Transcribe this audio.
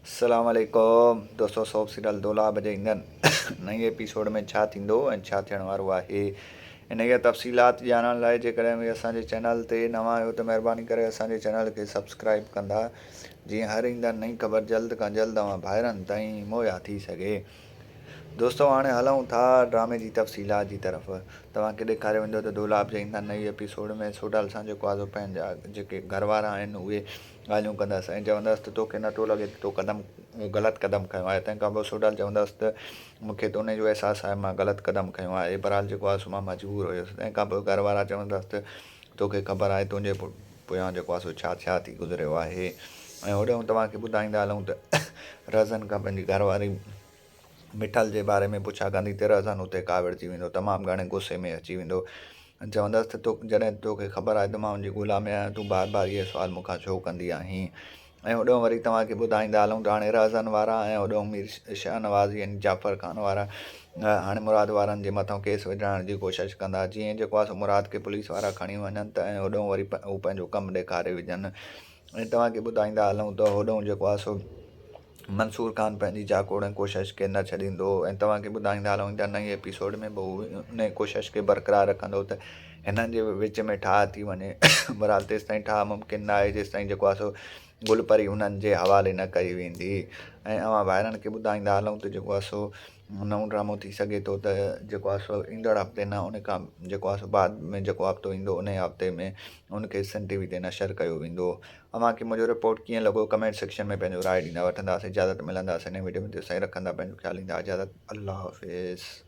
अस्सलाम वालेकुम दोस्तों, सोप सीरियल दोला बजे ईंदड़ नई एपिसोड में छा थींदो ऐं छा थियण वारो आहे इन जा तफ़सीलात ॼाणण लाइ जेकॾहिं बि असांजे चैनल ते नवां आहियो त महिरबानी करे असांजे चैनल खे सब्सक्राइब कंदा, जीअं हर ईंदड़ नई ख़बर जल्द खां जल्द तव्हां भाइरनि ताईं मुहैया थी सघे। दोस्तों हाणे हलूं था ड्रामे जी तफ़सीलात जी तरफ़। तव्हांखे ॾेखारियो वेंदो त दोलाब जे ईंदड़ नई एपिसोड में सोडल सां जेको आहे पंहिंजा जेके घरवारा आहिनि उहे ॻाल्हियूं कंदसि ऐं चवंदसि त तोखे नथो लॻे त तो ग़लति क़दम खयों आहे। तंहिंखां पोइ सोडल चवंदसि त मूंखे त उन जो अहसासु आहे मां ग़लति क़दम खयों आहे, बहरहाल जेको आहे सो मां मजबूर हुयुसि। तंहिंखां पोइ घरवारा चवंदसि त तोखे ख़बर आहे तुंहिंजे पोयां जेको आहे सो छा थी गुज़रियो आहे। ऐं होॾे तव्हांखे ॿुधाईंदा हलूं त रज़न खां पंहिंजी घरवारी मिठल जे बारे में पुछा कंदी त रज़न हुते काविड़जी वेंदो, तमामु घणे गुस्से में अची वेंदो। चवंदसि त तो जॾहिं तोखे ख़बर आहे त मां उनजी ग़ुलामी आहियां, तूं बार बार इहे सुवाल मूंखां छो कंदी आहीं। ऐं होॾो वरी तव्हांखे ॿुधाईंदा हलूं त हाणे रज़न वारा ऐं होॾो मीर शाहनवाज़ यानी जाफ़र ख़ान वारा हाणे मुराद वारनि जे मथां केस विझाइण जी कोशिशि कंदा। जीअं जेको आहे सो मुराद खे पुलिस वारा खणी वञनि त ऐं होॾो वरी हू पंहिंजो कमु ॾेखारे विझनि। ऐं तव्हांखे ॿुधाईंदा हलूं त होॾो जेको आहे सो मंसूर ख़ान पंहिंजी जाकोड़ ऐं कोशिशि खे न छॾींदो। ऐं तव्हांखे ॿुधाईंदा हलूं त नई एपिसोड में बि हू उन कोशिशि खे बरक़रार रखंदो त हिननि जे विच में ठाह थी वञे। बहरहाल तेसि ताईं ठाह मुमकिन न आहे जेसि ताईं जेको आहे सो गुलपरी हुननि जे हवाले न कई वेंदी। ऐं अवां भाइरनि खे ॿुधाईंदा हलूं त जेको आहे सो नओं ड्रामो थी सघे थो त जेको आहे सो ईंदड़ हफ़्ते न उन खां जेको आहे सो बाद में जेको हफ़्तो ईंदो उन हफ़्ते में उनखे सन TV ते नशर कयो वेंदो। अव्हांखे मुंहिंजो रिपोर्ट कीअं लॻो कमेंट सेक्शन में पंहिंजो राय ॾींदा। वठंदासीं इजाज़त, मिलंदासीं नई वीडियो में। तेसिताईं रखंदा पंहिंजो ख़्यालु, ईंदा इजाज़त। अल्लाह हाफ़िज़।